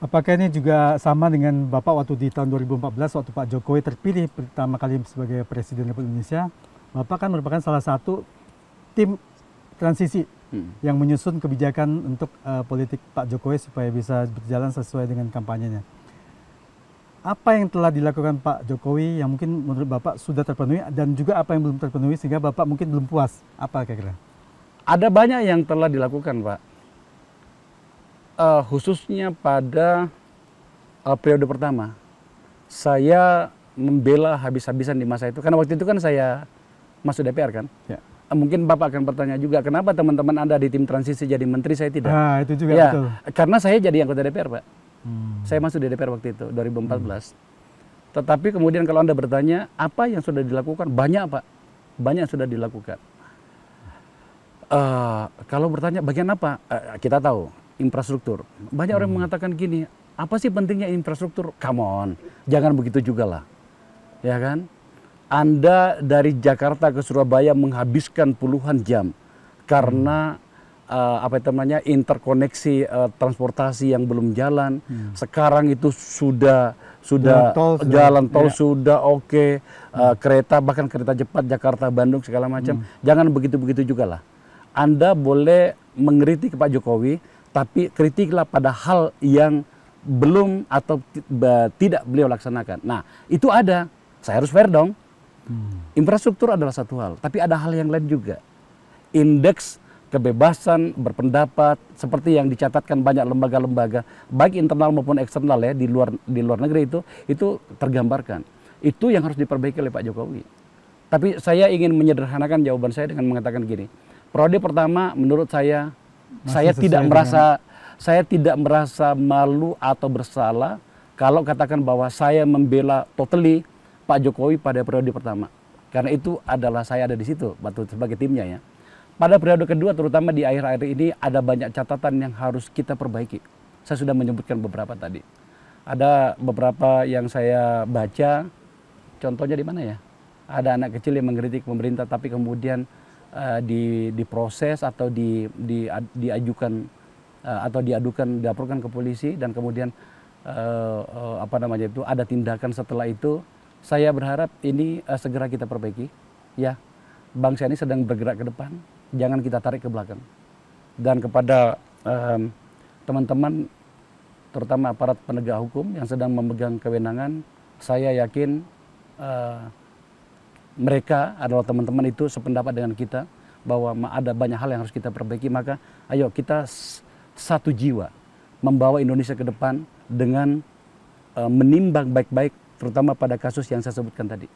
Apakah ini juga sama dengan Bapak waktu di tahun 2014 waktu Pak Jokowi terpilih pertama kali sebagai Presiden Republik Indonesia? Bapak kan merupakan salah satu tim transisi yang menyusun kebijakan untuk politik Pak Jokowi supaya bisa berjalan sesuai dengan kampanyenya. Apa yang telah dilakukan Pak Jokowi yang mungkin menurut Bapak sudah terpenuhi dan juga apa yang belum terpenuhi sehingga Bapak mungkin belum puas? Apa kira-kira? Ada banyak yang telah dilakukan, Pak. Khususnya pada periode pertama. Saya membela habis-habisan di masa itu. Karena waktu itu kan saya masuk DPR kan. Ya. Mungkin Bapak akan bertanya juga, kenapa teman-teman Anda di tim transisi jadi menteri, saya tidak? Ah, itu juga ya, betul. karena saya jadi anggota DPR, Pak. Saya masuk di DPR waktu itu, 2014. Tetapi kemudian kalau Anda bertanya, apa yang sudah dilakukan? Banyak, Pak. Banyak yang sudah dilakukan. Kalau bertanya bagian apa? Kita tahu, infrastruktur. Banyak orang mengatakan gini, apa sih pentingnya infrastruktur? Come on, jangan begitu juga lah. Ya kan? Anda dari Jakarta ke Surabaya menghabiskan puluhan jam karena apa itu namanya interkoneksi transportasi yang belum jalan. Sekarang itu sudah jalan tol sudah oke, kereta bahkan kereta cepat Jakarta Bandung segala macam. Jangan begitu-begitu juga lah. Anda boleh mengkritik Pak Jokowi, tapi kritiklah pada hal yang belum atau tidak beliau laksanakan. Nah, itu ada. Saya harus fair dong. Infrastruktur adalah satu hal, tapi ada hal yang lain juga. Indeks kebebasan berpendapat seperti yang dicatatkan banyak lembaga-lembaga, baik internal maupun eksternal ya di luar negeri itu tergambarkan. Itu yang harus diperbaiki oleh Pak Jokowi. Tapi saya ingin menyederhanakan jawaban saya dengan mengatakan gini. Periode pertama menurut saya saya tidak merasa malu atau bersalah kalau katakan bahwa saya membela totally Pak Jokowi pada periode pertama. Karena itu adalah saya ada di situ sebagai timnya ya. Pada periode kedua terutama di akhir-akhir ini ada banyak catatan yang harus kita perbaiki. Saya sudah menyebutkan beberapa tadi. Ada beberapa yang saya baca, contohnya di mana ya? Ada anak kecil yang mengkritik pemerintah tapi kemudian diproses atau diajukan atau dilaporkan ke polisi dan kemudian ada tindakan setelah itu. Saya berharap ini segera kita perbaiki. Ya, bangsa ini sedang bergerak ke depan. Jangan kita tarik ke belakang. Dan kepada teman-teman, terutama aparat penegak hukum yang sedang memegang kewenangan, saya yakin mereka adalah teman-teman itu sependapat dengan kita bahwa ada banyak hal yang harus kita perbaiki. Maka ayo kita satu jiwa membawa Indonesia ke depan dengan menimbang baik-baik, terutama pada kasus yang saya sebutkan tadi.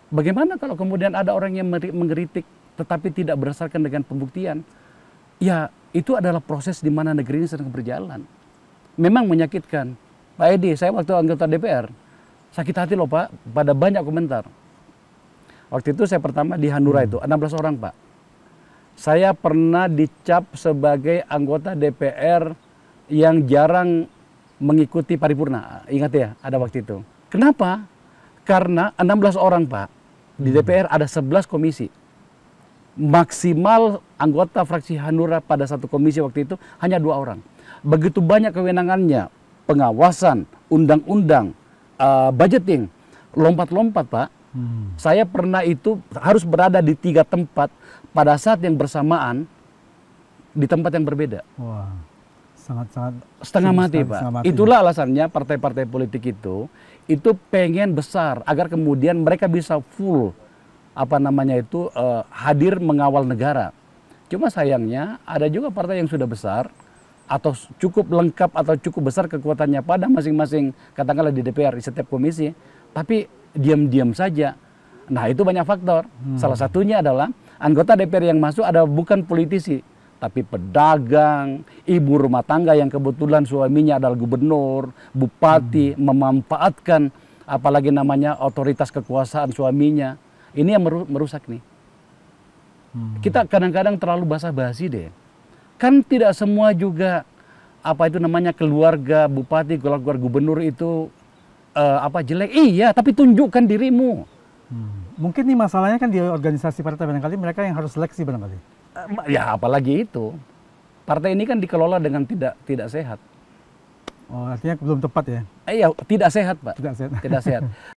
Bagaimana kalau kemudian ada orang yang mengkritik tetapi tidak berdasarkan dengan pembuktian? Ya, itu adalah proses di mana negeri ini sedang berjalan. Memang menyakitkan. Pak Edi, saya waktu anggota DPR, sakit hati loh Pak, pada banyak komentar. Waktu itu saya pertama di Hanura itu, 16 orang Pak. Saya pernah dicap sebagai anggota DPR yang jarang mengikuti paripurna. Ingat ya, ada waktu itu. Kenapa? Karena 16 orang Pak. Di DPR ada 11 komisi. Maksimal anggota fraksi Hanura pada satu komisi waktu itu hanya 2 orang. Begitu banyak kewenangannya, pengawasan, undang-undang, budgeting, lompat-lompat Pak. Saya pernah itu harus berada di 3 tempat pada saat yang bersamaan di tempat yang berbeda. Wah, sangat-sangat setengah mati Pak. Itulah alasannya partai-partai politik itu pengen besar agar kemudian mereka bisa full hadir mengawal negara. Cuma sayangnya ada juga partai yang sudah besar atau cukup lengkap atau cukup besar kekuatannya pada masing-masing katakanlah di DPR di setiap komisi, tapi diam-diam saja. Nah, itu banyak faktor. Salah satunya adalah anggota DPR yang masuk ada bukan politisi, tapi pedagang, ibu rumah tangga yang kebetulan suaminya adalah gubernur, bupati, memanfaatkan apalagi namanya otoritas kekuasaan suaminya. Ini yang merusak nih. Kita kadang-kadang terlalu basa-basi deh. Kan tidak semua juga keluarga bupati, keluarga gubernur itu jelek. Iya, tapi tunjukkan dirimu. Mungkin nih masalahnya kan di organisasi partai barangkali mereka yang harus seleksi barangkali. Ya apalagi itu. partai ini kan dikelola dengan tidak sehat. Oh, artinya belum tepat ya? Iya, tidak sehat, Pak. Tidak sehat. Tidak sehat.